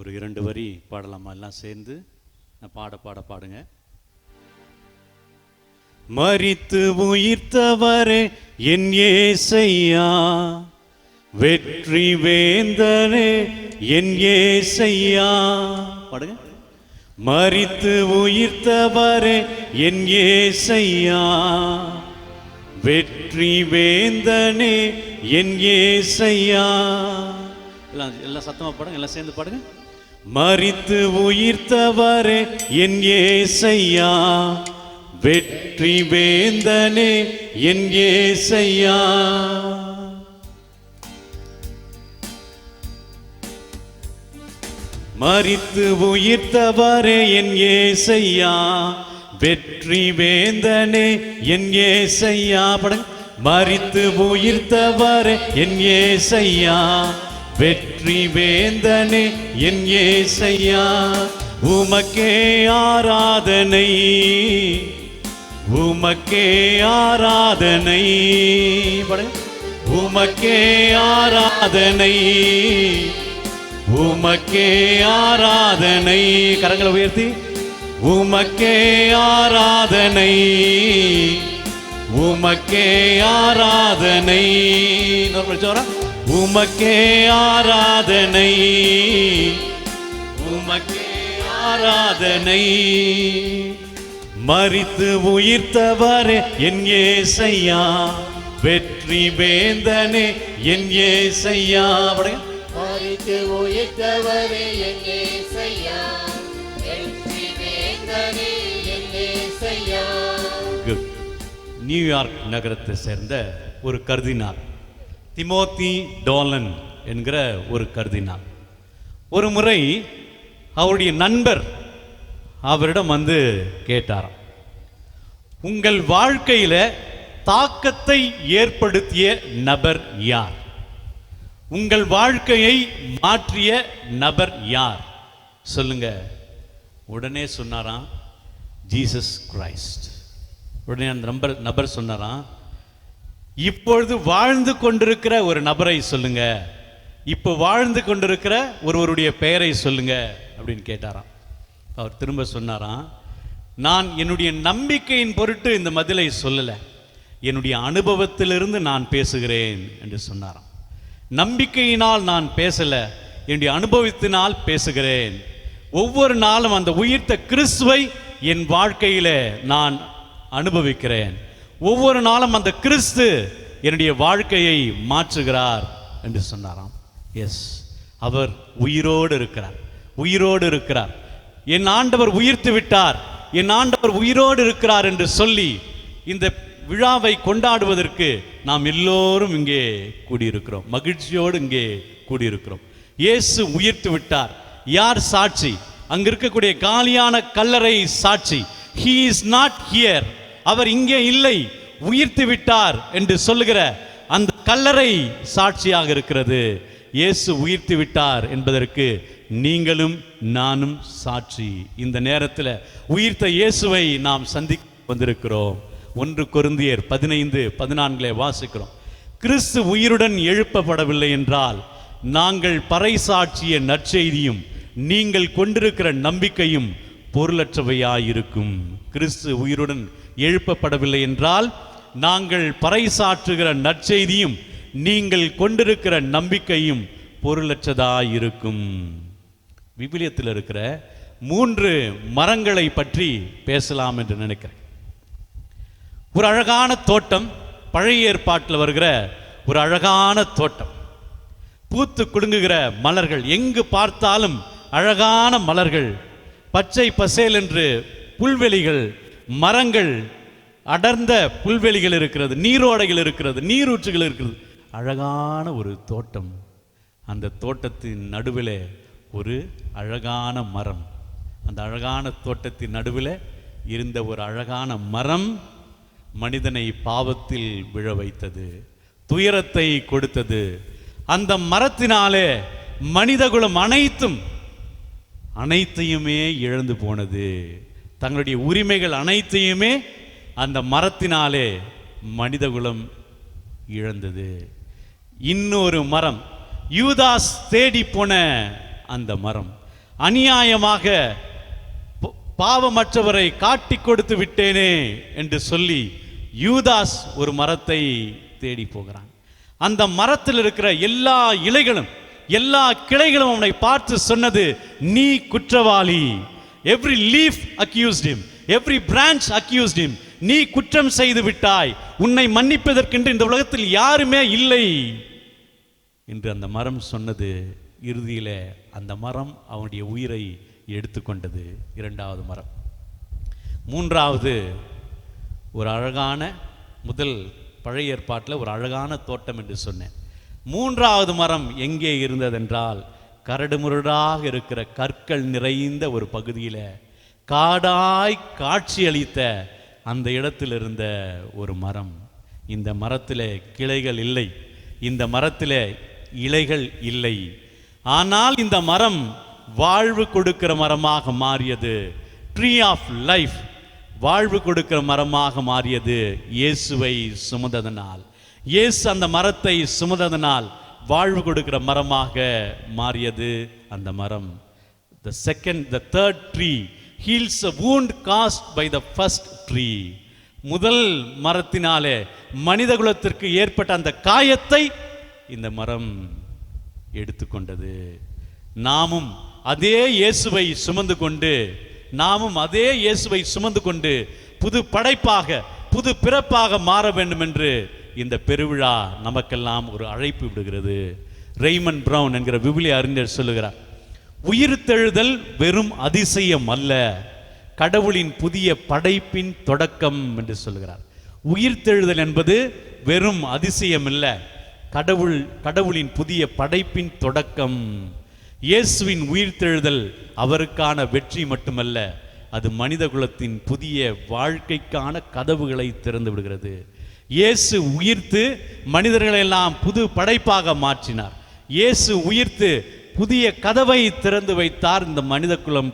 ஒரு 2 வரி பாடலாமா? எல்லாம் சேர்ந்து பாடுங்க. மரித்து உயிர்த்தவரே என் இயேசையா, வெற்றி வேந்தனே என் இயேசையா. பாடுங்க. மரித்து உயிர்த்தவரே என் இயேசையா, வெற்றி வேந்தனே என் இயேசையா. எல்லாம் சத்தமா பாடுங்க, எல்லாம் சேர்ந்து பாடுங்க. மரித்து உயிர்த்தவரே என் இயேசையா, வெற்றி வேந்தனே என் இயேசையா. மரித்து உயிர்த்தவரே என் இயேசையா, வெற்றி வேந்தனே என் இயேசையா. பாடுங்க. மரித்து உயிர்த்தவரே என் இயேசையா, வெற்றி வேந்தனே என் இயேசையா. உமக்கே ஆராதனை, உமக்கே ஆராதனை. பாடுங்க. உமக்கே ஆராதனை, உமக்கே ஆராதனை. கரங்களை உயர்த்தி. உமக்கே ஆராதனை, உமக்கே ஆராதனை. உமக்கே ஆராதனை, உமக்கே ஆராதனை. மரித்து உயிர்த்தவரே என் இயேசையா, வெற்றி வேந்தனே என் இயேசையா. மரித்து உயிர்த்தவரே என் இயேசையா, வெற்றி வேந்தனே என் இயேசையா. நியூயார்க் நகரத்தை சேர்ந்த ஒரு கர்தினால், திமோத்தி டோலன் என்கிற ஒரு கர்தினால், ஒரு முறை அவருடைய நண்பர் அவரிடம் வந்து கேட்டாராம், உங்கள் வாழ்க்கையில தாக்கத்தை ஏற்படுத்திய நபர் யார்? உங்கள் வாழ்க்கையை மாற்றிய நபர் யார் சொல்லுங்க. உடனே சொன்னாராம், ஜீசஸ் கிரைஸ்ட். உடனே அந்த நபர் சொன்னாராம், இப்பொழுது வாழ்ந்து கொண்டிருக்கிற ஒரு நபரை சொல்லுங்க, இப்போ வாழ்ந்து கொண்டிருக்கிற ஒருவருடைய பெயரை சொல்லுங்க அப்படின்னு கேட்டாராம். அவர் திரும்ப சொன்னாராம், நான் என்னுடைய நம்பிக்கையின் பொருட்டு இந்த பதிலை சொல்லலை, என்னுடைய அனுபவத்திலிருந்து நான் பேசுகிறேன் என்று சொன்னாராம். நம்பிக்கையினால் நான் பேசல, என்னுடைய அனுபவத்தினால் பேசுகிறேன். ஒவ்வொரு நாளும் அந்த உயிர்த்த கிறிஸ்துவை என் வாழ்க்கையில நான் அனுபவிக்கிறேன். ஒவ்வொரு நாளும் அந்த கிறிஸ்து என்னுடைய வாழ்க்கையை மாற்றுகிறார் என்று சொன்னாராம். எஸ், அவர் உயிரோடு இருக்கிறார், உயிரோடு இருக்கிறார். என் ஆண்டவர் உயிர்த்து விட்டார், என் ஆண்டவர் உயிரோடு இருக்கிறார் என்று சொல்லி இந்த விழாவை கொண்டாடுவதற்கு நாம் எல்லோரும் இங்கே கூடியிருக்கிறோம், மகிழ்ச்சியோடு இங்கே கூடியிருக்கிறோம். இயேசு உயிர்த்து விட்டார். யார் சாட்சி? அங்க இருக்கக்கூடிய காலியான கல்லறை சாட்சி. He is not here, அவர் இங்கே இல்லை, உயிர்த்து விட்டார் என்று சொல்லுகிற அந்த கல்லறை சாட்சியாக இருக்கிறது. இயேசு உயிர்த்து விட்டார் என்பதற்கு நீங்களும் நானும் சாட்சி. இந்த நேரத்தில் உயிர்த்த இயேசுவை நாம் சந்திக்க வந்திருக்கிறோம். 1 கொரிந்தியர் 15:14 வாசிக்கிறோம். கிறிஸ்து உயிருடன் எழுப்பப்படவில்லை என்றால் நாங்கள் பறைசாற்றிய நற்செய்தியும் நீங்கள் கொண்டிருக்கிற நம்பிக்கையும் பொருளற்றவையாயிருக்கும். கிறிஸ்து உயிருடன் எழுப்பப்படவில்லை என்றால் நாங்கள் பறைசாற்றுகிற நற்செய்தியும் நீங்கள் கொண்டிருக்கிற நம்பிக்கையும் பொருளற்றதாயிருக்கும். விவிலியத்தில் இருக்கிற 3 மரங்களை பற்றி பேசலாம் என்று நினைக்கிறேன். ஒரு அழகான தோட்டம், பழைய ஏற்பாட்டில் வருகிற ஒரு அழகான தோட்டம், பூத்து குலுங்குகிற மலர்கள், எங்கு பார்த்தாலும் அழகான மலர்கள், பச்சை பசேல் என்று புல்வெளிகள், மரங்கள், அடர்ந்த புல்வெளிகள் இருக்கிறது, நீரோடைகள் இருக்கிறது, நீரூற்றுகள் இருக்கிறது, அழகான ஒரு தோட்டம். அந்த தோட்டத்தின் நடுவில் ஒரு அழகான மரம். அந்த அழகான தோட்டத்தின் நடுவில் இருந்த ஒரு அழகான மரம் மனிதனை பாவத்தில் விழ வைத்தது, துயரத்தை கொடுத்தது. அந்த மரத்தினாலே மனிதகுலம் அனைத்தையுமே இழந்து போனது. தங்களுடைய உரிமைகள் அனைத்தையுமே அந்த மரத்தினாலே மனிதகுலம் இழந்தது. இன்னொரு மரம், யூதாஸ் தேடி போன அந்த மரம், அநியாயமாக பாவமற்றவரை காட்டி கொடுத்து விட்டேனே என்று சொல்லி யூதாஸ் ஒரு மரத்தை தேடி போகிறான். அந்த மரத்தில் இருக்கிற எல்லா இலைகளும் எல்லா கிளைகளும் அவனை பார்த்து சொன்னது, நீ குற்றவாளி. Every leaf accused him, every branch accused him. நீ குற்றம் செய்து விட்டாய், உன்னை மன்னிப்பதற்கென்று இந்த உலகத்தில் யாருமே இல்லை என்று அந்த மரம் சொன்னது. இறுதியில அந்த மரம் அவனுடைய உயிரை எடுத்துக்கொண்டது. இரண்டாவது மரம். மூன்றாவது ஒரு அழகான, முதல் பழைய ஏற்பாட்டில் ஒரு அழகான தோட்டம் என்று சொன்னேன். மூன்றாவது மரம் எங்கே இருந்ததென்றால், கரடுமுரடாக இருக்கிற கற்கள் நிறைந்த ஒரு பகுதியில் காடாய் காட்சியளித்த அந்த இடத்தில் இருந்த ஒரு மரம். இந்த மரத்தில் கிளைகள் இல்லை, இந்த மரத்தில் இலைகள் இல்லை. ஆனால் இந்த மரம் வாழ்வு கொடுக்கிற மரமாக மாறியது. ட்ரீ ஆஃப் லைஃப், வாழ்வு கொடுக்கிற மரமாக மாறியது இயேசுவை சுமந்ததனால். இயேசு அந்த மரத்தை சுமந்ததனால் வாழ்வு கொடுக்கிற மரமாக மாறியது அந்த மரம். the third tree heals a wound caused by the first tree. முதல் மரத்தினாலே மனித குலத்திற்கு ஏற்பட்ட அந்த காயத்தை இந்த மரம் எடுத்துக்கொண்டது. நாமும் அதே இயேசுவை சுமந்து கொண்டு புது படைப்பாக, புது பிறப்பாக மாற வேண்டும் என்று இந்த பெருவிழா நமக்கெல்லாம் ஒரு அழைப்பு விடுகிறது. ரெய்மண்ட் பிரவுன் என்கிற விவிலிய அறிஞர் சொல்லுகிறார், உயிர்த்தெழுதல் வெறும் அதிசயம் அல்ல, கடவுளின் புதிய படைப்பின் தொடக்கம் என்று சொல்லுகிறார். உயிர்த்தெழுதல் என்பது வெறும் அதிசயம் அல்ல, கடவுளின் புதிய படைப்பின் தொடக்கம். இயேசுவின் உயிர்த்தெழுதல் அவருக்கான வெற்றி மட்டுமல்ல, அது மனித குலத்தின் புதிய வாழ்க்கைக்கான கதவுகளை திறந்து விடுகிறது. இயேசு உயிர்த்து மனிதர்களெல்லாம் புது படைப்பாக மாற்றினார். இயேசு உயிர்த்து புதிய கதவை திறந்து வைத்தார். இந்த மனித குலம்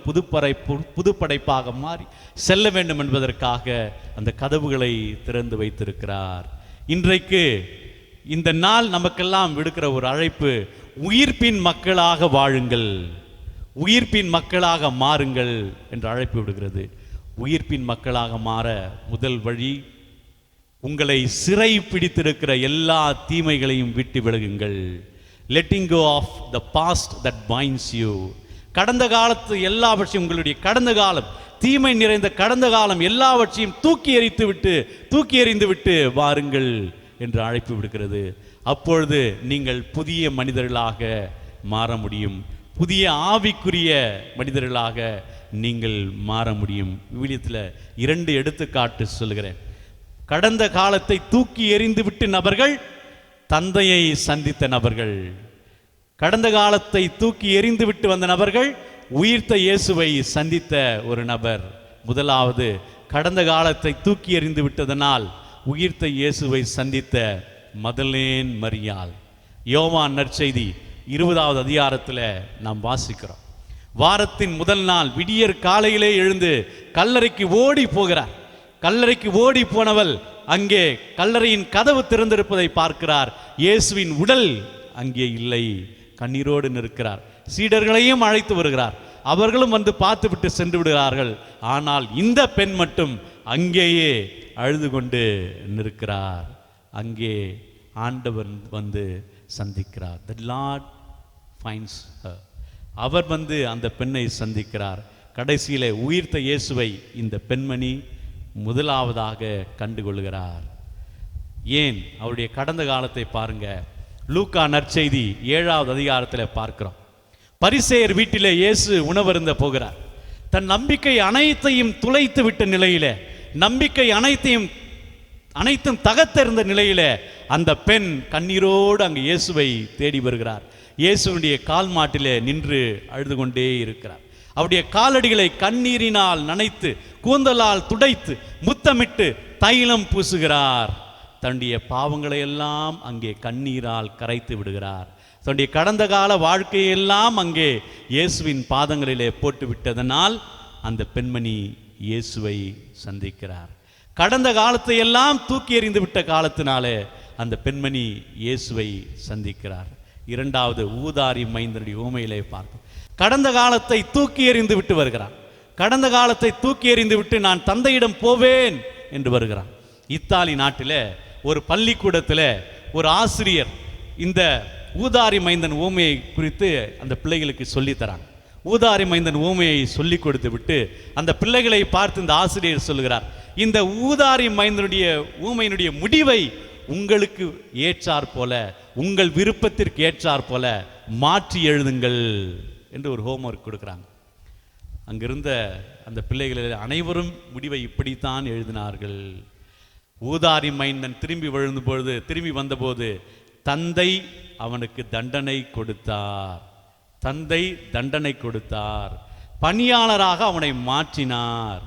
புது படைப்பாக மாறி செல்ல வேண்டும் என்பதற்காக அந்த கதவுகளை திறந்து வைத்திருக்கிறார். இன்றைக்கு இந்த நாள் நமக்கெல்லாம் விடுக்கிற ஒரு அழைப்பு, உயிர்ப்பின் மக்களாக வாழுங்கள், உயிர்ப்பின் மக்களாக மாறுங்கள் என்று அழைப்பு விடுகிறது. உயிர்ப்பின் மக்களாக மாற முதல் வழி, உங்களை சிறை பிடித்திருக்கிற எல்லா தீமைகளையும் விட்டு விலகுங்கள். letting go of the past that binds you. கடந்த காலத்து எல்லாவற்றையும், உங்களுடைய கடந்த காலம், தீமை நிறைந்த கடந்த காலம் எல்லாவற்றையும் தூக்கி எறிந்து விட்டு வாருங்கள் என்று அழைப்பு விடுக்கிறது. அப்பொழுது நீங்கள் புதிய மனிதர்களாக மாற முடியும், புதிய ஆவிக்குரிய மனிதர்களாக நீங்கள் மாற முடியும். விவிலியத்தில் 2 எடுத்துக்காட்டு சொல்கிறேன். கடந்த காலத்தை தூக்கி எறிந்து விட்டு நபர்கள், தந்தையை சந்தித்த நபர்கள். கடந்த காலத்தை தூக்கி எறிந்து விட்டு வந்த நபர்கள் உயிர்த்த இயேசுவை சந்தித்த ஒரு நபர். முதலாவது, கடந்த காலத்தை தூக்கி எறிந்து விட்டதனால் உயிர்த்த இயேசுவை சந்தித்த மதலேன் மரியாள். யோவான் நற்செய்தி 20வது அதிகாரத்தில் நாம் வாசிக்கிறோம். வாரத்தின் முதல் நாள் விடியற் காலையிலே எழுந்து கல்லறைக்கு ஓடி போகிறார். கல்லறைக்கு ஓடி போனவள் அங்கே கல்லறையின் கதவு திறந்திருப்பதை பார்க்கிறார். இயேசுவின் உடல் அங்கே இல்லை, கண்ணீரோடு நிற்கிறார். சீடர்களையும் அழைத்து வருகிறார். அவர்களும் வந்து பார்த்துவிட்டு சென்று விடுகிறார்கள். ஆனால் இந்த பெண் மட்டும் அங்கேயே அழுது கொண்டு நிற்கிறார். அங்கே ஆண்டவர் வந்து சந்திக்கிறார். The Lord finds her. அவர் வந்து அந்த பெண்ணை சந்திக்கிறார். கடைசியிலே உயிர்த்த இயேசுவை இந்த பெண்மணி முதலாவதாக கண்டுகொள்கிறார். ஏன்? அவருடைய கடந்த காலத்தை பாருங்க. லூக்கா நற்செய்தி 7வது அதிகாரத்தில் பார்க்கிறோம். பரிசேயர் வீட்டிலே இயேசு உணவருந்த போகிறார். தன் நம்பிக்கை அனைத்தையும் துளைத்து விட்ட நிலையிலே, நம்பிக்கை அனைத்தும் தகர்த்திருந்த நிலையிலே அந்த பெண் கண்ணீரோடு அங்கு இயேசுவை தேடி வருகிறார். இயேசுடைய கால் மாட்டிலே நின்று அழுது கொண்டே இருக்கிறார். அவருடைய காலடிகளை கண்ணீரினால் நனைத்து, கூந்தலால் துடைத்து, முத்தமிட்டு தைலம் பூசுகிறார். தன்னுடைய பாவங்களை எல்லாம் அங்கே கண்ணீரால் கரைத்து விடுகிறார். தன்னுடைய கடந்த கால வாழ்க்கையெல்லாம் அங்கே இயேசுவின் பாதங்களிலே போட்டு விட்டதனால் அந்த பெண்மணி இயேசுவை சந்திக்கிறார். கடந்த காலத்தை எல்லாம் தூக்கி எறிந்து விட்ட காலத்தினாலே அந்த பெண்மணி இயேசுவை சந்திக்கிறார். இரண்டாவது ஊதாரி மைந்தனுடைய ஊமையிலே பார்ப்போம். கடந்த காலத்தை தூக்கி எறிந்து விட்டு வருகிறான். கடந்த காலத்தை தூக்கி எறிந்து விட்டு நான் தந்தையிடம் போவேன் என்று வருகிறான். இத்தாலி நாட்டில் ஒரு பள்ளிக்கூடத்தில் ஒரு ஆசிரியர் இந்த ஊதாரி மைந்தன் ஊமையை குறித்து அந்த பிள்ளைகளுக்கு சொல்லித்தராங்க. ஊதாரி மைந்தன் ஊமையை சொல்லி கொடுத்து விட்டு அந்த பிள்ளைகளை பார்த்து இந்த ஆசிரியர் சொல்லுகிறார், இந்த ஊதாரி மைந்தனுடைய ஊமையினுடைய முடிவை உங்களுக்கு ஏற்றார் போல, உங்கள் விருப்பத்திற்கு ஏற்றார் போல மாற்றி எழுதுங்கள் என்று ஒரு ஹோம்ஒர்க் கொடுக்குறாங்க. அங்கிருந்த அந்த பிள்ளைகளில் அனைவரும் முடிவை இப்படித்தான் எழுதினார்கள். ஊதாரி மைந்தன் திரும்பி வந்தபோது தந்தை அவனுக்கு தண்டனை கொடுத்தார். தந்தை தண்டனை கொடுத்தார். பணியாளராக அவனை மாற்றினார்.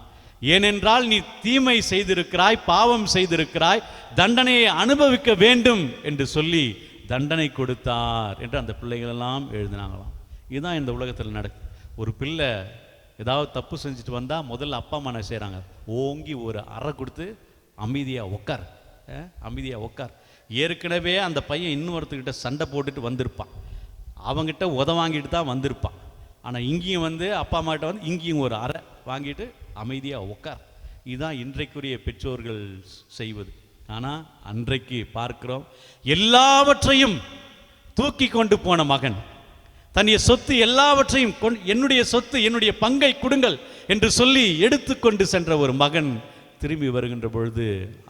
ஏனென்றால் நீ தீமை செய்திருக்கிறாய், பாவம் செய்திருக்கிறாய், தண்டனையை அனுபவிக்க வேண்டும் என்று சொல்லி தண்டனை கொடுத்தார் என்று அந்த பிள்ளைகள் எல்லாம் எழுதினாங்களாம். இதுதான் இந்த உலகத்தில் நடக்குது. ஒரு பிள்ளை ஏதாவது தப்பு செஞ்சுட்டு வந்தால் முதல்ல அப்பா அம்மா என்ன செய்கிறாங்க, ஓங்கி ஒரு அறை கொடுத்து அமைதியாக உட்கார், அமைதியாக உட்கார். ஏற்கனவே அந்த பையன் இன்னொருத்தர்கிட்ட சண்டை போட்டுட்டு வந்திருப்பான், அவங்ககிட்ட வாங்கிட்டு தான் வந்திருப்பான். ஆனால் இங்கேயும் வந்து அப்பா அம்மாகிட்ட வந்து இங்கேயும் ஒரு அறை வாங்கிட்டு அமைதியாக உட்கார். இதுதான் இன்றைக்குரிய பெற்றோர்கள் செய்வது. ஆனால் அன்றைக்கு பார்க்கிறோம், எல்லாவற்றையும் தூக்கி கொண்டு போன மகன், தன்னுடைய சொத்து எல்லாவற்றையும் என்னுடைய சொத்து, என்னுடைய பங்கை கொடுங்கள் என்று சொல்லி எடுத்துக்கொண்டு சென்ற ஒரு மகன் திரும்பி வருகின்ற பொழுது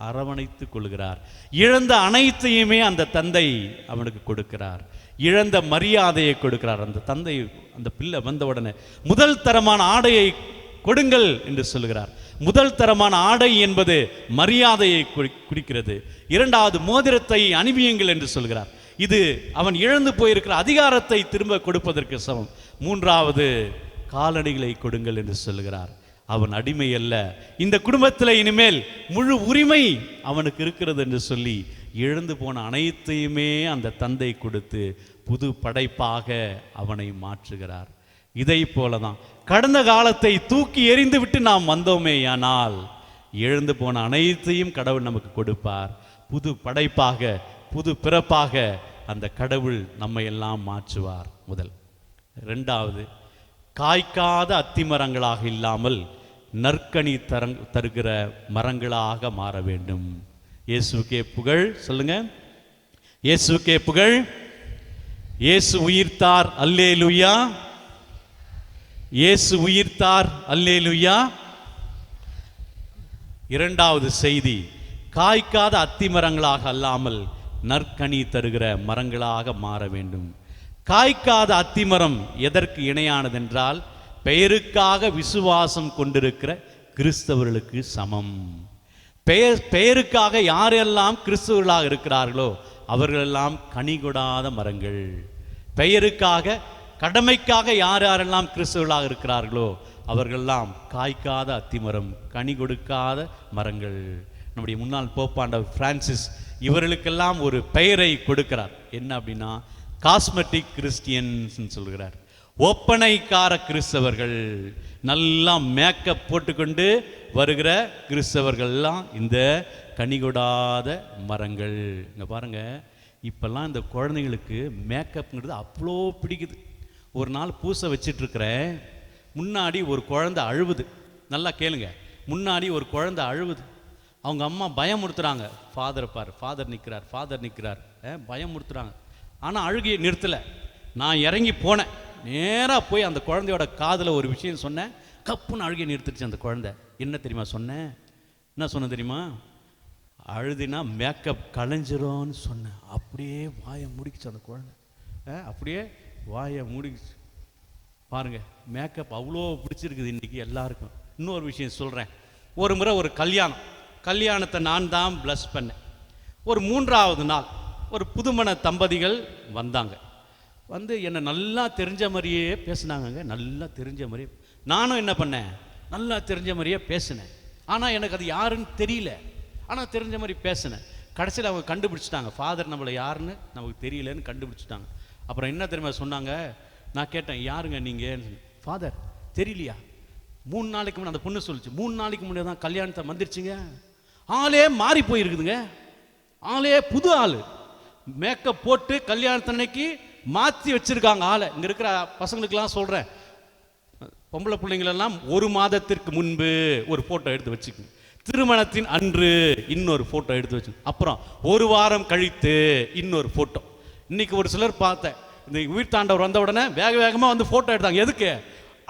அரவணைத்து கொள்கிறார். இழந்த அனைத்தையுமே அந்த தந்தை அவனுக்கு கொடுக்கிறார். இழந்த மரியாதையை கொடுக்கிறார் அந்த தந்தை. அந்த பிள்ளை வந்த உடனே முதல் தரமான ஆடையை கொடுங்கள் என்று சொல்லுகிறார். முதல் தரமான ஆடை என்பது மரியாதையை குறிக்கிறது. இரண்டாவது மோதிரத்தை அணிவியுங்கள் என்று சொல்கிறார். இது அவன் இழந்து போயிருக்கிற அதிகாரத்தை திரும்ப கொடுப்பதற்கு சமம். மூன்றாவது காலணிகளை கொடுங்கள் என்று சொல்லுகிறார். அவன் அடிமை அல்ல, இந்த குடும்பத்தில் இனிமேல் முழு உரிமை அவனுக்கு இருக்கிறது என்று சொல்லி இழந்து போன அனைத்தையுமே அந்த தந்தை கொடுத்து புது படைப்பாக அவனை மாற்றுகிறார். இதை போலதான் கடந்த காலத்தை தூக்கி எறிந்து விட்டு நாம் வந்தோமேயானால் இழந்து போன அனைத்தையும் கடவுள் நமக்கு கொடுப்பார். புது படைப்பாக, புது பிறப்பாக அந்த கடவுள் நம்மை எல்லாம் மாற்றுவார். முதல். இரண்டாவது, காய்க்காத அத்திமரங்களாக இல்லாமல் நற்கனி தருகிற மரங்களாக மாற வேண்டும். இயேசுக்கே புகழ். சொல்லுங்க, இயேசுக்கே புகழ். இயேசு உயிர்த்தார், அல்லேலூயா. இயேசு உயிர்த்தார், அல்லேலூயா. இரண்டாவது செய்தி, காய்க்காத அத்திமரங்களாக அல்லாமல் நற்கனி தருகிற மரங்களாக மாற வேண்டும். காய்க்காத அத்திமரம் எதற்கு இணையானதென்றால் பெயருக்காக விசுவாசம் கொண்டிருக்கிற கிறிஸ்தவர்களுக்கு சமம். பெயருக்காக யாரெல்லாம் கிறிஸ்தவர்களாக இருக்கிறார்களோ அவர்களெல்லாம் கனி கொடாத மரங்கள். பெயருக்காக, கடமைக்காக யாரெல்லாம் கிறிஸ்தவர்களாக இருக்கிறார்களோ அவர்களெல்லாம் காய்க்காத அத்திமரம், கனி கொடுக்காத மரங்கள். நம்முடைய முன்னாள் போப்பாண்டவர் பிரான்சிஸ் இவர்களுக்கெல்லாம் ஒரு பெயரை கொடுக்கிறார். என்ன அப்படின்னா, காஸ்மெட்டிக் கிறிஸ்டியன்ஸ் சொல்கிறார். ஒப்பனைக்கார கிறிஸ்தவர்கள், நல்லா மேக்கப் போட்டுக்கொண்டு வருகிற கிறிஸ்தவர்கள்லாம் இந்த கனிகொடாத மரங்கள். இங்கே பாருங்க, இப்பெல்லாம் இந்த குழந்தைங்களுக்கு மேக்கப்ங்கிறது அவ்வளோ பிடிக்குது. ஒரு நாள் பூசை வச்சிட்டு இருக்கிறேன், முன்னாடி ஒரு குழந்தை அழுவுது. நல்லா கேளுங்க, முன்னாடி ஒரு குழந்தை அழுவுது. அவங்க அம்மா பயமுறுத்துறாங்க, ஃபாதரை பார், ஃபாதர் நிற்கிறார், ஃபாதர் நிற்கிறார், பயமுறுத்துறாங்க. ஆனால் அழுகையை நிறுத்தலை. நான் இறங்கி போனேன், நேராக போய் அந்த குழந்தையோட காதில் ஒரு விஷயம் சொன்னேன். கப்புன்னு அழுகையை நிறுத்திடுச்சு அந்த குழந்தை. என்ன தெரியுமா சொன்னேன்? என்ன சொன்ன தெரியுமா? அழுதினா மேக்கப் கலைஞ்சிரும்னு சொன்னேன். அப்படியே வாயை முடிக்குச்சு அந்த குழந்தை, அப்படியே வாயை முடிக்குச்சு. பாருங்க, மேக்கப் அவ்வளோ பிடிச்சிருக்குது இன்றைக்கி எல்லாருக்கும். இன்னொரு விஷயம் சொல்கிறேன். ஒரு முறை ஒரு கல்யாணத்தை நான் தான் ப்ளஸ் பண்ணேன். ஒரு 3வது நாள் ஒரு புதுமண தம்பதிகள் வந்தாங்க. வந்து என்னை நல்லா தெரிஞ்ச மாதிரியே பேசினாங்க. நல்லா தெரிஞ்ச மாதிரியே நானும் என்ன பண்ணேன், நல்லா தெரிஞ்ச மாதிரியே பேசினேன். ஆனால் எனக்கு அது யாருன்னு தெரியல, ஆனால் தெரிஞ்ச மாதிரி பேசினேன். கடைசியில் அவங்க கண்டுபிடிச்சிட்டாங்க, ஃபாதர் நம்மளை யாருன்னு நமக்கு தெரியலன்னு கண்டுபிடிச்சிட்டாங்க. அப்புறம் என்ன தெரியுமா சொன்னாங்க? நான் கேட்டேன், யாருங்க நீங்கள்? ஃபாதர் தெரியலையா? 3 நாளைக்கு முன்னாடி அந்த பொண்ணு சொல்லிச்சு, 3 நாளைக்கு முன்னாடி தான் கல்யாணத்தை வந்துருச்சுங்க. ஆளே மாறி போயிருக்குதுங்க, ஆளே புது ஆள். மேக்கப் போட்டு கல்யாணத்தன்னைக்கு மாற்றி வச்சிருக்காங்க ஆளை. இங்கே இருக்கிற பசங்களுக்கெல்லாம் சொல்கிறேன், பொம்பளை பிள்ளைங்களெல்லாம் 1 மாதத்திற்கு முன்பு ஒரு ஃபோட்டோ எடுத்து வச்சுக்கோங்க, திருமணத்தின் அன்று இன்னொரு ஃபோட்டோ எடுத்து வச்சு, அப்புறம் 1 வாரம் கழித்து இன்னொரு ஃபோட்டோ. இன்னைக்கு ஒரு சிலர் பார்த்தேன், இந்த உயிர்த்தாண்டவர் வந்த உடனே வேக வேகமாக வந்து ஃபோட்டோ எடுத்தாங்க. எதுக்கு?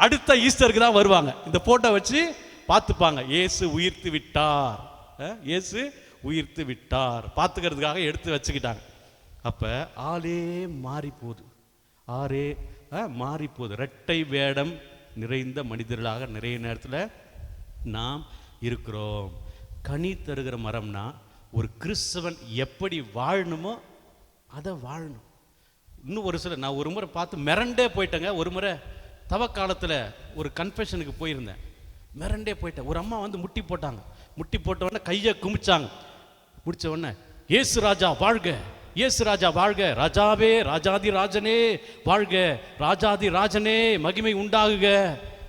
அடுத்த ஈஸ்டருக்கு தான் வருவாங்க, இந்த ஃபோட்டோ வச்சு பார்த்துப்பாங்க. இயேசு உயிர்த்து விட்டார், இயேசு உயிர்த்து விட்டார் பார்த்துக்கிறதுக்காக எடுத்து வச்சுக்கிட்டாங்க. அப்போ ஆளே மாறி போகுது, ஆறே மாறி போகுது. இரட்டை வேடம் நிறைந்த மனிதர்களாக நிறைய நேரத்தில் நாம் இருக்கிறோம். கனி தருகிற மரம்னா ஒரு கிறிஸ்தவன் எப்படி வாழணுமோ அதை வாழணும். இன்னும் ஒரு சில, நான் ஒரு முறை பார்த்து மிரண்டே போயிட்டேங்க. ஒரு முறை தவக்காலத்தில் ஒரு கன்ஃபெஷனுக்கு போயிருந்தேன், மிரண்டே போயிட்டேன். ஒரு அம்மா வந்து முட்டி போட்டாங்க, முட்டி போட்ட உடனே கையை குமிச்சாங்க. முடிச்ச உடனே இயேசு ராஜா வாழ்க, இயேசு ராஜா வாழ்க, ராஜாவே ராஜாதி ராஜனே வாழ்க, ராஜாதி ராஜனே மகிமை உண்டாகுக.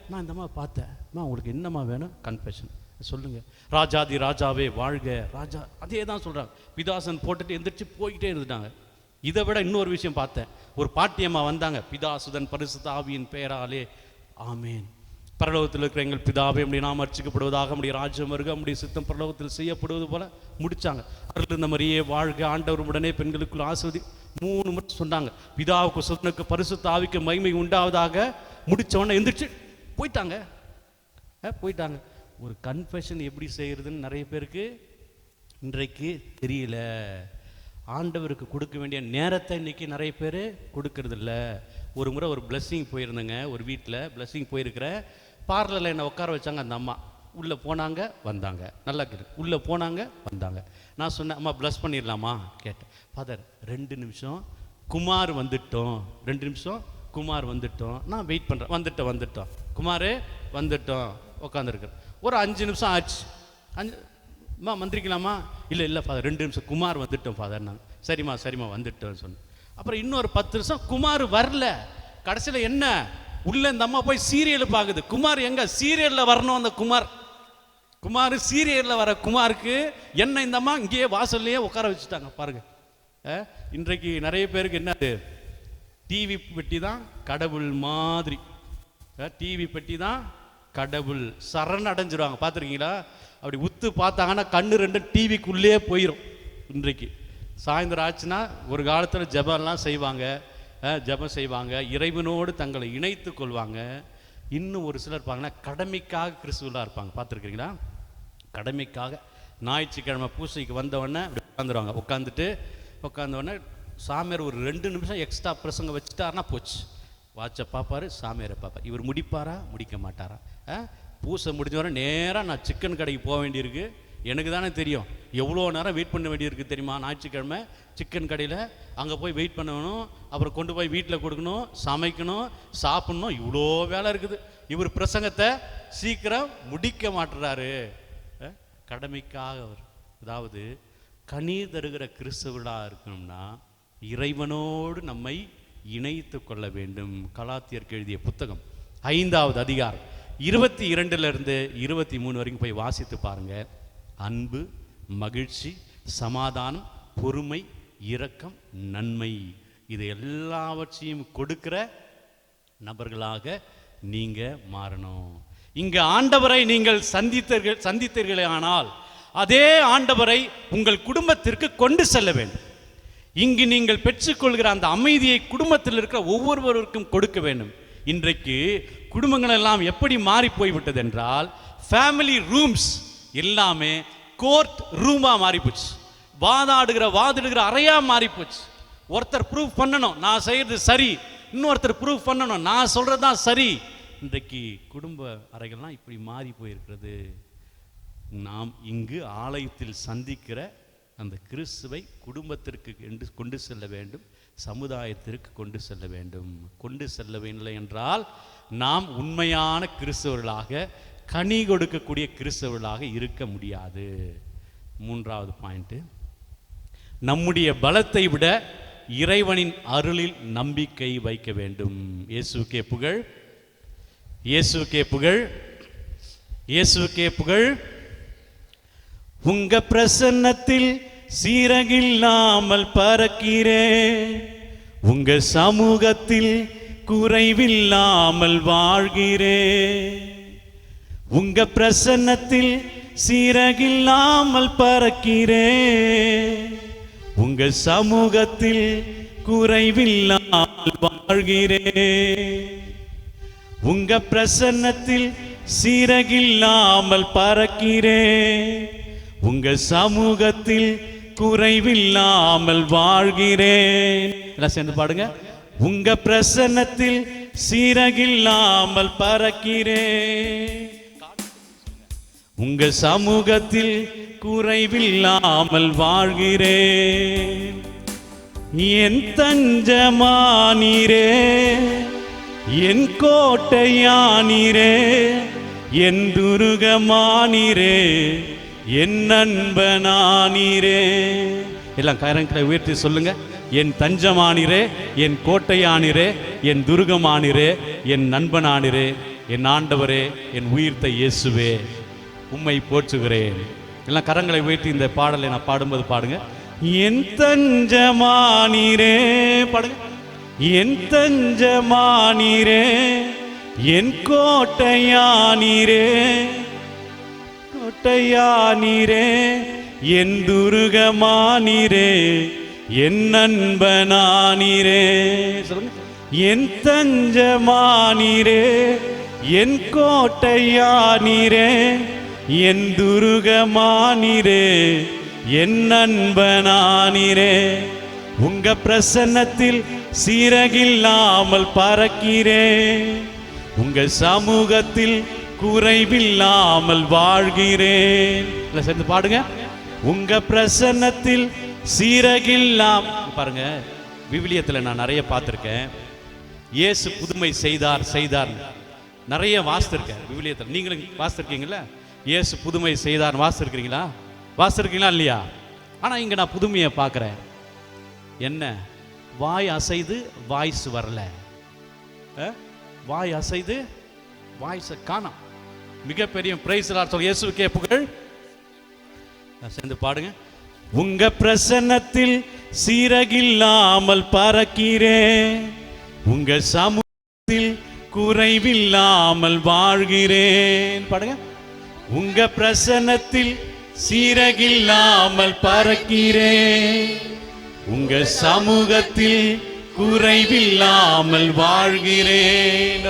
நான் இந்த அம்மா பார்த்தேன், உங்களுக்கு என்னம்மா வேணும்? கன்ஃபெஷன் சொல்லுங்க. ராஜாதி ராஜாவே வாழ்க, ராஜா அதே தான் சொல்றாங்க. பிதாசன் போட்டுட்டு எந்திரிச்சு போய்கிட்டே இருந்துட்டாங்க. இதை விட இன்னொரு விஷயம் பார்த்தேன், ஒரு பாட்டியம்மா வந்தாங்க, பிதாசுதன் பரிசுத்த ஆவியின் பெயராலே ஆமேன். பரலோகத்தில் இருக்கிற எங்கள் பிதாவே அப்படி நாம் அர்ச்சிக்கப்படுவதாக, நம்முடைய ராஜ்யம் வருக, நம்முடைய சித்தம் பரலோகத்தில் செய்யப்படுவது போல முடிச்சாங்க. அருள் இந்த மாதிரியே வாழ்க, ஆண்டவர் உடனே பெண்களுக்குள் ஆசிர்வதி 3 முறை சொன்னாங்க. பிதாவுக்கு சுத்தனுக்கு பரிசுத்த ஆவிக்கு மகிமை உண்டாவதாக முடிச்ச உடனே எந்திரிச்சு போயிட்டாங்க. ஒரு கன்ஃபெஷன் எப்படி செய்கிறதுன்னு நிறைய பேருக்கு இன்றைக்கு தெரியல. ஆண்டவருக்கு கொடுக்க வேண்டிய நேரத்தை இன்றைக்கி நிறைய பேர் கொடுக்கறதில்ல. ஒரு முறை ஒரு பிளஸ்ஸிங் போயிருந்தேங்க, ஒரு வீட்டில் பிளஸ்ஸிங் போயிருக்கிற பார்லரில் என்னை உட்கார வச்சாங்க. அந்த அம்மா உள்ளே போனாங்க வந்தாங்க, நல்லா இருக்குது, உள்ளே போனாங்க வந்தாங்க. நான் சொன்னேன், அம்மா ப்ளஸ் பண்ணிடலாமா கேட்டேன். ஃபாதர் 2 நிமிஷம் குமார் வந்துட்டோம், 2 நிமிஷம் குமார் வந்துட்டோம், நான் வெயிட் பண்ணுறேன். வந்துட்டோம் குமார் வந்துட்டோம், உட்காந்துருக்குறேன். ஒரு 5 நிமிஷம் ஆச்சு. அம்மா மந்திரிக்கலாமா? இல்லை ஃபாதர் 2 நிமிஷம் குமார் வந்துட்டோம் ஃபாதர். நான் சரிம்மா வந்துட்டோன்னு சொன்னேன். அப்புறம் இன்னொரு 10 நிமிஷம் குமார் வரல. கடைசியில் என்ன, உள்ள இந்த அம்மா போய் சீரியல் பார்க்குது. குமார் எங்க? சீரியலில் வரணும். அந்த குமார் சீரியலில் வர குமாருக்கு என்ன இந்த அம்மா இங்கேயே வாசல்லையே உட்கார வச்சுட்டாங்க பாருங்க. இன்றைக்கு நிறைய பேருக்கு என்னது, டிவி பெட்டி தான் கடவுள் மாதிரி, டிவி பெட்டி தான் கடவுள். சரண் அடைஞ்சிருவாங்க. பார்த்துருக்கீங்களா? அப்படி உத்து பார்த்தாங்கன்னா கண்ணு 2 டிவிக்குள்ளே போயிடும். இன்றைக்கு சாயந்தரம் ஆச்சுன்னா, ஒரு காலத்தில் ஜெபம்லாம் செய்வாங்க, ஜெபம் செய்வாங்க, இறைவனோடு தங்களை இணைத்து கொள்வாங்க. இன்னும் ஒரு சிலர் இருப்பாங்கன்னா கடமைக்காக கிறிஸ்துவலாக இருப்பாங்க. பார்த்துருக்கீங்களா? கடமைக்காக ஞாயிற்றுக்கிழமை பூசைக்கு வந்தவொடனே உட்காந்துருவாங்க. உட்காந்தவொடனே சாமியார் ஒரு 2 நிமிஷம் எக்ஸ்ட்ரா பிரசங்க வச்சுட்டாருன்னா போச்சு. வாட்சை பார்ப்பாரு, சாமியாரை பார்ப்பார். இவர் முடிப்பாரா முடிக்க மாட்டாரா? பூசை முடிஞ்ச வரை நேராக நான் சிக்கன் கடைக்கு போக வேண்டியிருக்கு. எனக்கு தானே தெரியும் எவ்வளோ நேரம் வெயிட் பண்ண வேண்டியிருக்கு தெரியுமா? ஞாயிற்றுக்கிழமை சிக்கன் கடையில் அங்கே போய் வெயிட் பண்ணணும், அப்புறம் கொண்டு போய் வீட்டில் கொடுக்கணும், சமைக்கணும், சாப்பிட்ணும், இவ்வளோ வேலை இருக்குது. இவர் பிரசங்கத்தை சீக்கிரம் முடிக்க மாட்டுறாரு. கடமைக்காக அவர், அதாவது கனி தருகிற கிறிஸ்தவர்களாக இருக்கணும்னா இறைவனோடு நம்மை இணைத்து கொள்ள வேண்டும். கலாத்தியருக்கு எழுதிய புத்தகம் 5வது அதிகாரம் 22 23 வரைக்கும் போய் வாசித்து பாருங்க. அன்பு, மகிழ்ச்சி, சமாதானம், பொறுமை, இரக்கம், நன்மை, இது எல்லாவற்றையும் கொடுக்கிற நபர்களாக நீங்க மாறணும். இங்க ஆண்டவரை நீங்கள் சந்தித்தீர்களே ஆனால் அதே ஆண்டவரை உங்கள் குடும்பத்திற்கு கொண்டு செல்ல வேண்டும். இங்கு நீங்கள் பெற்றுக்கொள்கிற அந்த அமைதியை குடும்பத்தில் இருக்கிற ஒவ்வொருவருக்கும் கொடுக்க வேண்டும். இன்றைக்கு குடும்பங்கள் எல்லாம் எப்படி மாறி போய்விட்டது என்றால், ஃபேமிலி ரூம்ஸ் எல்லாமே கோர்ட் ரூமா மாறி போச்சு. வாதிடுகிற அறையா மாறி போச்சு. ஒருத்தர் ப்ரூவ் பண்ணணும் நான் செய்யறது சரி, இன்னொருத்தர் ப்ரூவ் பண்ணணும் நான் சொல்றதுதான் சரி. இன்றைக்கு குடும்ப அறைகள்லாம் இப்படி மாறி போயிருக்கிறது. நாம் இங்கு ஆலயத்தில் சந்திக்கிற அந்த கிறிஸ்துவை குடும்பத்திற்கு கொண்டு செல்ல வேண்டும், சமுதாயத்திற்கு கொண்டு செல்ல வேண்டும். கொண்டு செல்லவில்லை என்றால் நாம் உண்மையான கிறிஸ்தவர்களாக, கனி கொடுக்கக்கூடிய கிறிஸ்தவர்களாக இருக்க முடியாது. 3வது பாயிண்ட், நம்முடைய பலத்தை விட இறைவனின் அருளில் நம்பிக்கை வைக்க வேண்டும். இயேசுக்கே புகழ், இயேசுக்கே புகழ், இயேசுக்கே புகழ். உங்க பிரசன்னத்தில் சீரகில்லாமல் பறக்கிறேன், உங்க சமூகத்தில் குறைவில்லாமல் வாழ்கிறேன். உங்க பிரசன்னத்தில் சீரகில்லாமல் பறக்கிறேன். உங்க சமூகத்தில் குறைவில்லாமல் வாழ்கிறேன். உங்க பிரசன்னத்தில் சீரகில்லாமல் பறக்கிறேன். உங்க சமூகத்தில் குறைவில்லாமல் வாழ்கிறேன். எல்லாம் சேர்ந்து பாடுங்க. உங்க பிரசன்னத்தில் சீரகில்லாமல் பறக்கிறேன். உங்க சமூகத்தில் குறைவில்லாமல் வாழ்கிறேன். என் தஞ்சமானீரே, என் கோட்டையானீரே, என் துருகமானீரே, என் நண்பனானீரே. எல்லாம் கரங்களை உயர்த்தி சொல்லுங்க. என் தஞ்சமானீரே, என் கோட்டையானீரே, என் துருகமானீரே, என் நண்பனானீரே, என் ஆண்டவரே, என் உயிர்த்த இயேசுவே, உம்மை போற்றுகிறேன். எல்லாம் கரங்களை உயர்த்தி இந்த பாடலை நான் பாடும்போது பாடுங்க. என் தஞ்சமானீரே, பாடுங்க. என் தஞ்சமானீரே, என் கோட்டையானீரே, கோட்டையானீரே, என் துருகமானீரே, என் நண்பனானீரே. சொல்லுங்க. என் தஞ்சமானீரே, என் கோட்டையானீரே, என் துருகமானீரே, என் நண்பனானீரே. உங்க பிரசன்னத்தில் சீரகில்லாமல் பறக்கிறேன். உங்க சமூகத்தில் குறைவில்லாமல் வாழ்கிறேன். சேர்ந்து பாடுங்க. உங்க பிரசன்னத்தில் சீரகில்லாம். பாருங்க, விவிலியத்தில் நான் நிறைய பார்த்துருக்கேன். இயேசு புதுமை செய்தார் செய்தார் நிறைய வாசித்திருக்கேன் விவிலியத்தில். நீங்களும் வாசித்திருக்கீங்களா? இயேசு புதுமை செய்தார் வாசித்திருக்கிறீங்களா? வாசித்திருக்கீங்களா இல்லையா? ஆனால் இங்கே நான் புதுமையை பார்க்குறேன். என்ன? வாய் அசைது வாய்ஸ் வரல. வாய் அசைது வாய்ஸை காணோம். மிகப்பெரிய பிரைஸ் சொல்ல இயேசுக்கே புகழ். சேர்ந்து பாடுங்க. உங்க பிரசன்னத்தில் சீரகில்லாமல் பறக்கிறேன். உங்க சமூகத்தில் குறைவில்லாமல் வாழ்கிறேன். பாடுங்க. உங்க பிரசன்னத்தில் சீரகில்லாமல் பறக்கிறேன். உங்க சமூகத்தில் குறைவில்லாமல் வாழ்கிறேன்.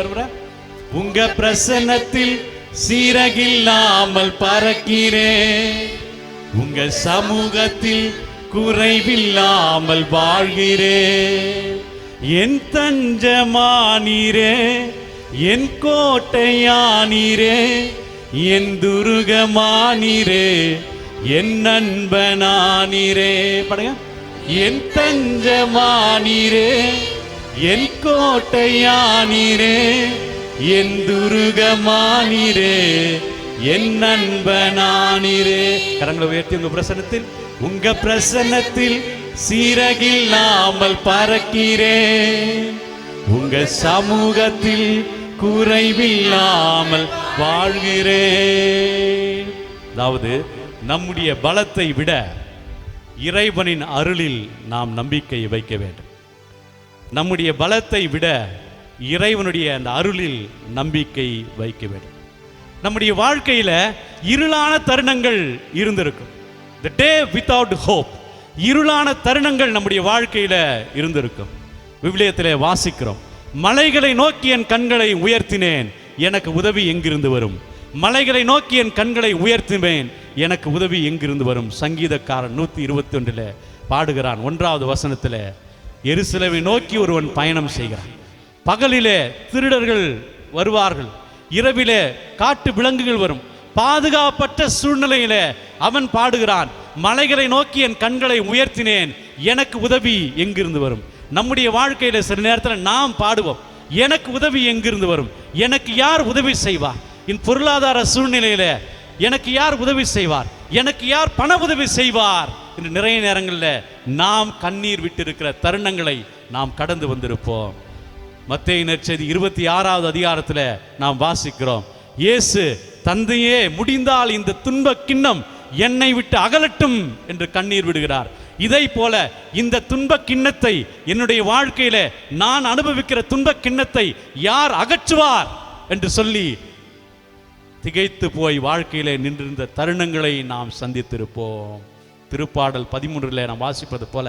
உங்க பிரசன்னத்தில் சீரகில்லாமல் பறக்கிறேன். உங்க சமூகத்தில் குறைவில்லாமல் வாழ்கிறேன். என் தஞ்சமானீரே, என் கோட்டையானீரே, என் துருகமானீரே, என் நண்பனானீரே. பாடுங்க. என் தஞ்சமானீரே, என் கோட்டையானீரே, என் துருகமானீரே, என் நண்பனானீரே. கரங்களை உயர்த்தி உங்க பிரசன்னத்தில், உங்க பிரசன்னத்தில் சீரகில்லாமல் பறக்கிறேன். உங்க சமூகத்தில் குறைவில்லாமல் வாழ்கிறேன். அதாவது நம்முடைய பலத்தை விட இறைவனின் அருளில் நாம் நம்பிக்கை வைக்க வேண்டும். நம்முடைய பலத்தை விட இறைவனுடைய அந்த அருளில் நம்பிக்கை வைக்க வேண்டும். நம்முடைய வாழ்க்கையில இருளான தருணங்கள் இருந்திருக்கும். The day without hope. இருளான தருணங்கள் நம்முடைய வாழ்க்கையில இருந்திருக்கும். விவிலியத்திலே வாசிக்கிறோம். மலைகளை நோக்கி என் கண்களை உயர்த்தினேன், எனக்கு உதவி எங்கிருந்து வரும்? மலைகளை நோக்கி என் கண்களை உயர்த்தினேன், எனக்கு உதவி எங்கிருந்து வரும்? சங்கீதக்காரன் 121 பாடுகிறான். 1வது வசனத்தில், எருசலேமை நோக்கி ஒருவன் பயணம் செய்கிறான். பகலிலே திருடர்கள் வருவார்கள், இரவிலே காட்டு விலங்குகள் வரும். பாதுகாப்பற்ற சூழ்நிலையில அவன் பாடுகிறான், மலைகளை நோக்கி என் கண்களை உயர்த்தினேன், எனக்கு உதவி எங்கிருந்து வரும்? நம்முடைய வாழ்க்கையில சில நேரத்தில் நாம் பாடுவோம், எனக்கு உதவி எங்கிருந்து வரும்? எனக்கு யார் உதவி செய்வார்? என் பொருளாதார சூழ்நிலையில எனக்கு யார் உதவி செய்வார்? எனக்கு யார் பண உதவி செய்வார் என்று நிறைய நேரங்களில் நாம் கண்ணீர் விட்டிருக்கிற தருணங்களை நாம் கடந்து வந்திருப்போம். மத்தேயு நற்செய்தி 26வது அதிகாரத்தில் நாம் வாசிக்கிறோம். இயேசு, தந்தையே, முடிந்தால் இந்த துன்ப கிண்ணம் என்னை விட்டு அகலட்டும் என்று கண்ணீர் விடுகிறார். இதை போல இந்த துன்ப கிண்ணத்தை என்னுடைய வாழ்க்கையில நான் அனுபவிக்கிற துன்ப கிண்ணத்தை யார் அகற்றுவார் என்று சொல்லி திகைத்து போய் வாழ்க்கையிலே நின்றிருந்த தருணங்களை நாம் சந்தித்திருப்போம். திருப்பாடல் 13 நாம் வாசிப்பது போல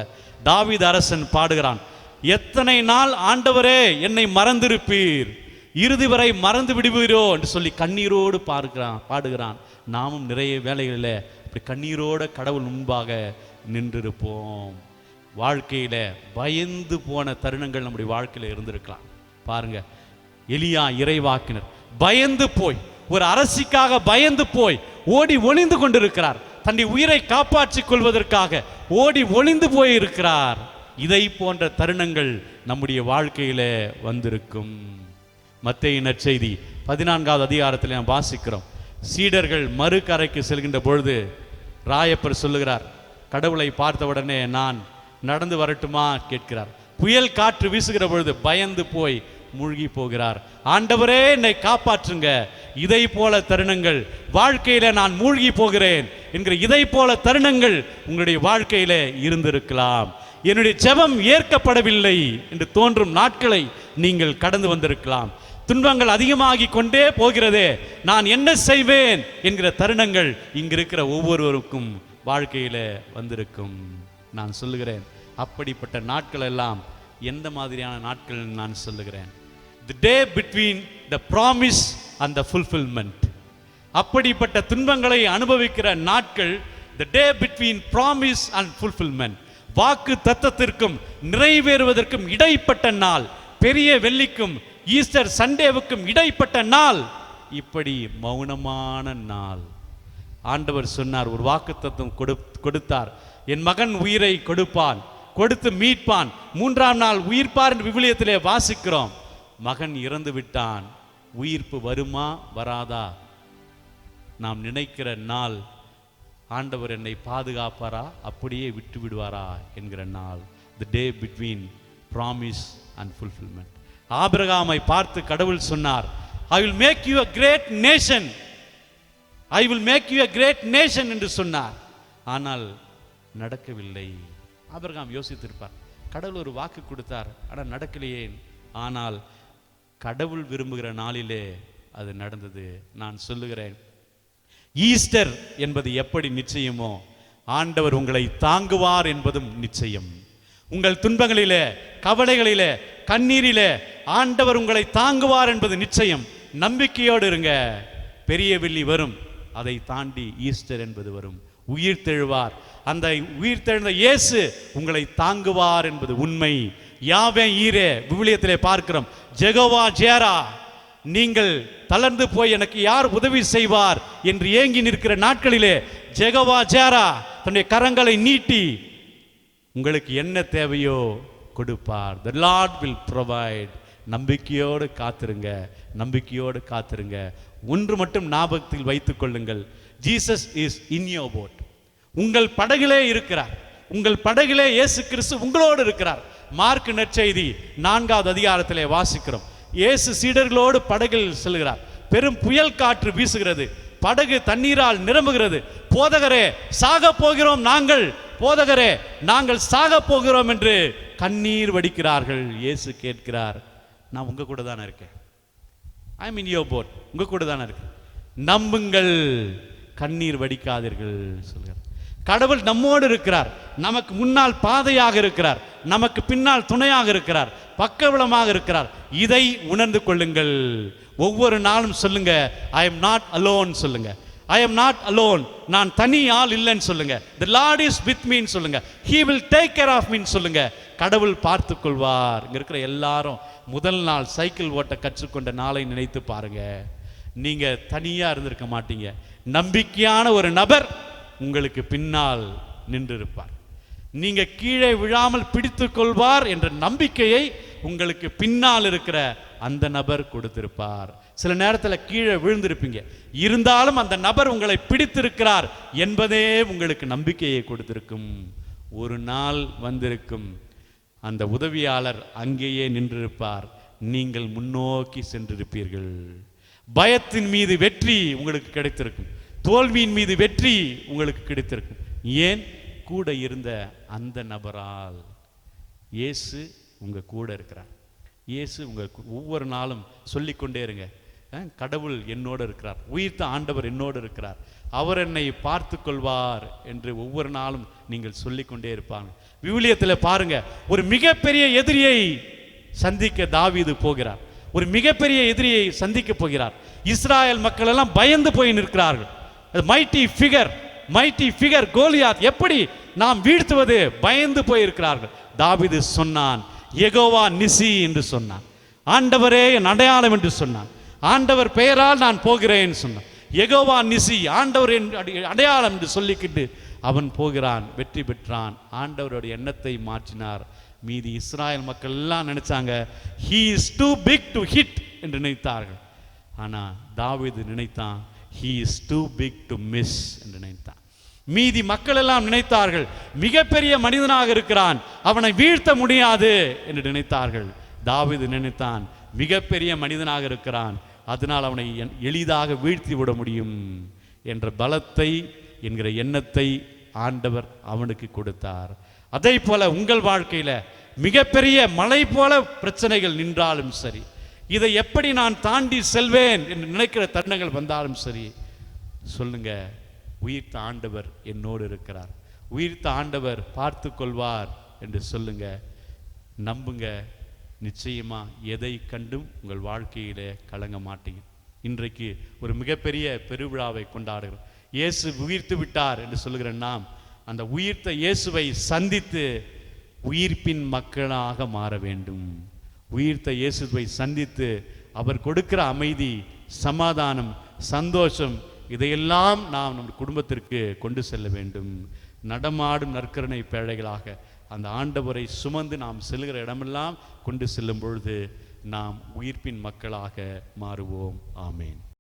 தாவீது அரசன் பாடுகிறான், எத்தனை நாள் ஆண்டவரே என்னை மறந்திருப்பீர், இறுதி வரை மறந்து விடுவீரோ என்று சொல்லி கண்ணீரோடு பாடுகிறான். நாமும் நிறைய வேளைகளில் அப்படி கண்ணீரோடு கடவுள் முன்பாக நின்றிருப்போம். வாழ்க்கையில பயந்து போன தருணங்கள் நம்முடைய வாழ்க்கையில இருந்திருக்கலாம். பாருங்க, எலியா இறைவாக்கினர் பயந்து போய், ஒரு அரசிக்காக பயந்து போய் ஓடி ஒளிந்து கொண்டிருக்கிறார். தன்னுடைய உயிரை காப்பாற்றிக் கொள்வதற்காக ஓடி ஒளிந்து போய் இருக்கிறார். இதை போன்ற தருணங்கள் நம்முடைய வாழ்க்கையில வந்திருக்கும். மத்தேயு நற்செய்தி 14வது அதிகாரத்தில் நாம் வாசிக்கிறோம். சீடர்கள் மறுகரைக்கு செல்கின்ற பொழுது ராயப்பர் சொல்லுகிறார், கடவுளை பார்த்தவுடனே நான் நடந்து வரட்டுமா கேட்கிறார். புயல் காற்று வீசுகிற பொழுது பயந்து போய் மூழ்கி போகிறார். ஆண்டவரே என்னை காப்பாற்றுங்க. இதை போல தருணங்கள் வாழ்க்கையில நான் மூழ்கி போகிறேன் என்கிற இதை போல தருணங்கள் உங்களுடைய வாழ்க்கையில இருந்திருக்கலாம். என்னுடைய ஜெபம் ஏற்கப்படவில்லை என்று தோன்றும் நாட்களை நீங்கள் கடந்து வந்திருக்கலாம். துன்பங்கள் அதிகமாகி கொண்டே போகிறதே, நான் என்ன செய்வேன் என்கிற தருணங்கள் இங்கிருக்கிற ஒவ்வொருவருக்கும் வாழ்க்கையில வந்திருக்கும். நான் சொல்லுகிறேன், அப்படிப்பட்ட நாட்கள் எல்லாம் எந்த மாதிரியான நாட்கள் நான் சொல்லுகிறேன்? The day between the promise and the fulfillment. அப்படிப்பட்ட துன்பங்களை அனுபவிக்கிற நாட்கள் the day between promise and fulfillment. வாக்கு தத்தத்திற்கும் நிறைவேறுவதற்கும் இடைப்பட்ட நாள், பெரிய வெள்ளிக்கும் ஈஸ்டர் சண்டேவுக்கும் இடைப்பட்ட நாள், இப்படி மௌனமான நாள். ஆண்டவர் சொன்னார், ஒரு வாக்கு தத்தம் கொடுத்தார், என் மகன் உயிரை கொடுப்பான், கொடுத்து மீட்பான், 3ஆம் நாள் உயிர்ப்பார் என்று விவிலியத்திலே வாசிக்கிறோம். மகன் இறந்து விட்டான், உயிர்ப்பு வருமா வராதா? நாம் நினைக்கிற நாள், ஆண்டவர் என்னை பாதுகாப்பாரா, அப்படியே விட்டு விடுவாரா என்கிற நாள். the day between promise and fulfillment. ஆபிரகாமை பார்த்து கடவுள் சொன்னார், I will make you a great nation, I will make you a great nation என்று சொன்னார். ஆனால் நடக்கவில்லை. ஆபிரகாம் யோசித்திருப்பார், கடவுள் ஒரு வாக்கு கொடுத்தார், ஆனால் நடக்கலையே. ஆனால் கடவுள் விரும்புகிற நாளிலே அது நடந்தது. நான் சொல்லுகிறேன், ஈஸ்டர் என்பது எப்படி நிச்சயமோ, ஆண்டவர் உங்களை தாங்குவார் என்பதும் நிச்சயம். உங்கள் துன்பங்களிலே, கவலைகளிலே, கண்ணீரிலே ஆண்டவர் உங்களை தாங்குவார் என்பது நிச்சயம். நம்பிக்கையோடு இருங்க. பெரிய வெள்ளி வரும், அதை தாண்டி ஈஸ்டர் என்பது வரும். உயிர் தெழுவார், அந்த உயிர் தெழுந்த இயேசு உங்களை தாங்குவார் என்பது உண்மை. யாவே ஈரே விவிலியத்திலே பார்க்கிறோம், ஜெகோவா ஜேரா, நீங்கள் தளர்ந்து போய் எனக்கு யார் உதவி செய்வார் என்று ஏங்கி நிற்கிற நாட்களிலே ஜெகோவா ஜேரா தன்னுடைய கரங்களை நீட்டி உங்களுக்கு என்ன தேவையோ கொடுப்பார். The Lord will provide. நம்பிக்கையோடு காத்திருங்க, நம்பிக்கையோடு காத்திருங்க. ஒன்று மட்டும் ஞாபகத்தில் வைத்துக் கொள்ளுங்கள், Jesus is in your boat. உங்கள் படகிலே இருக்கிறார், உங்கள் படகிலே இயேசு கிறிஸ்து உங்களோடு இருக்கிறார். மார்க் நற்செய்தி 4வது அதிகாரத்திலே வாசிக்கிறோம். இயேசு சீடர்களோடு படகில் செல்கிறார். பெரும் புயல் காற்று வீசுகிறது, படகு தண்ணீரால் நிரம்புகிறது. போதகரே சாக போகிறோம் நாங்கள், போதகரே நாங்கள் சாக போகிறோம் என்று கண்ணீர் வடிக்கிறார்கள். இயேசு கேட்கிறார், நான் உங்க கூட தானே இருக்கேன், ஐ மீன் யோர் போட், உங்க கூட தானே இருக்கேன், நம்புங்கள், கண்ணீர் வடிக்காதீர்கள் சொல்கிறார். கடவுள் நம்மோடு இருக்கிறார், நமக்கு முன்னால் பாதையாக இருக்கிறார், நமக்கு பின்னால் துணையாக இருக்கிறார், பக்கபலமாக இருக்கிறார். இதை உணர்ந்து கொள்ளுங்கள். ஒவ்வொரு நாளும் சொல்லுங்க, ஐ எம் நாட் அலோன் சொல்லுங்க, ஐ எம் நாட் அலோன், நான் தனி ஆள் இல்லைன்னு சொல்லுங்க. the Lord is with me சொல்லுங்க, he will take care of me சொல்லுங்க. கடவுள் பார்த்து கொள்வார். இங்க இருக்கிற எல்லாரும் முதல் நாள் சைக்கிள் ஓட்ட கற்றுக்கொண்ட நாளை நினைத்து பாருங்க. நீங்க தனியா இருந்திருக்க மாட்டீங்க, நம்பிக்கையான ஒரு நபர் உங்களுக்கு பின்னால் நின்றிருப்பார். நீங்க கீழே விழாமல் பிடித்துக் கொள்வார் என்ற நம்பிக்கையை உங்களுக்கு பின்னால் இருக்கிற அந்த நபர் கொடுத்திருப்பார். சில நேரத்தில் கீழே விழுந்திருப்பீங்க, இருந்தாலும் அந்த நபர் உங்களை பிடித்திருக்கிறார் என்பதே உங்களுக்கு நம்பிக்கையை கொடுத்திருக்கும். ஒரு நாள் வந்திருக்கும், அந்த உதவியாளர் அங்கேயே நின்றிருப்பார், நீங்கள் முன்னோக்கி சென்றிருப்பீர்கள். பயத்தின் மீது வெற்றி உங்களுக்கு கிடைத்திருக்கும், தோல்வியின் மீது வெற்றி உங்களுக்கு கிடைத்திருக்கும். ஏன்? கூட இருந்த அந்த நபரால். இயேசு உங்கள் கூட இருக்கிறார். இயேசு உங்கள் ஒவ்வொரு நாளும் சொல்லிக்கொண்டே இருங்க, கடவுள் என்னோடு இருக்கிறார், உயிர்த்த ஆண்டவர் என்னோடு இருக்கிறார், அவர் என்னை பார்த்து கொள்வார் என்று ஒவ்வொரு நாளும் நீங்கள் சொல்லிக்கொண்டே இருப்பாங்க. விவிலியத்தில் பாருங்க, ஒரு மிகப்பெரிய எதிரியை சந்திக்க தாவீது போகிறார். ஒரு மிகப்பெரிய எதிரியை சந்திக்க போகிறார். இஸ்ராயல் மக்கள் எல்லாம் பயந்து போய் நிற்கிறார்கள். மைட்டி ஃபிகர் கோலியாத் எப்படி நாம் வீழ்த்துவது, பயந்து போய் இருக்கிறார்கள். தாவீது சொன்னான், யெகோவா நிசி என்று சொன்னான். ஆண்டவரே என் அடையாளம் என்று சொன்னான். ஆண்டவர் பெயரால் நான் போகிறேன் சொன்னான். யெகோவா நிசி, ஆண்டவர் என் அடையாளம் என்று சொல்லிக்கிட்டு அவன் போகிறான், வெற்றி பெற்றான். ஆண்டவருடைய எண்ணத்தை மாற்றினார். மீதி இஸ்ராயல் மக்கள் எல்லாம் நினைச்சாங்க, he is too big to hit என்று நினைத்தார்கள். ஆனால் தாவீது நினைத்தான், he is too big to miss என்று நினைத்தான். மீதி மக்கள் எல்லாம் நினைத்தார்கள், மிகப்பெரிய மனிதனாக இருக்கிறான், அவனை வீழ்த்த முடியாது என்று நினைத்தார்கள். தாவீது நினைத்தான், மிகப்பெரிய மனிதனாக இருக்கிறான், அதனால் அவனை எளிதாக வீழ்த்தி விட முடியும் என்ற பலத்தை என்கிற எண்ணத்தை ஆண்டவர் அவனுக்கு கொடுத்தார். அதே போல உங்கள் வாழ்க்கையில மிகப்பெரிய மலை போல பிரச்சனைகள் நின்றாலும் சரி, இதை எப்படி நான் தாண்டி செல்வேன் என்று நினைக்கிற தருணங்கள் வந்தாலும் சரி, சொல்லுங்க, உயிர்த்த ஆண்டவர் என்னோடு இருக்கிறார், உயிர்த்த ஆண்டவர் பார்த்து கொள்வார் என்று சொல்லுங்க. நம்புங்க, நிச்சயமா எதை கண்டும் உங்கள் வாழ்க்கையில கலங்க மாட்டீங்க. இன்றைக்கு ஒரு மிகப்பெரிய பெருவிழாவை கொண்டாடுகிறோம். இயேசு உயிர்த்து விட்டார் என்று சொல்லுகிற நாம் அந்த உயிர்த்த இயேசுவை சந்தித்து உயிர்ப்பின் மக்களாக மாற வேண்டும். உயிர்த்த இயேசுவை சந்தித்து அவர் கொடுக்கிற அமைதி, சமாதானம், சந்தோஷம், இதையெல்லாம் நாம் நம் குடும்பத்திற்கு கொண்டு செல்ல வேண்டும். நடமாடும் நற்கருணை பேழைகளாக அந்த ஆண்டவரை சுமந்து நாம் செல்கிற இடமெல்லாம் கொண்டு செல்லும் பொழுது நாம் உயிர்ப்பின் மக்களாக மாறுவோம். ஆமேன்.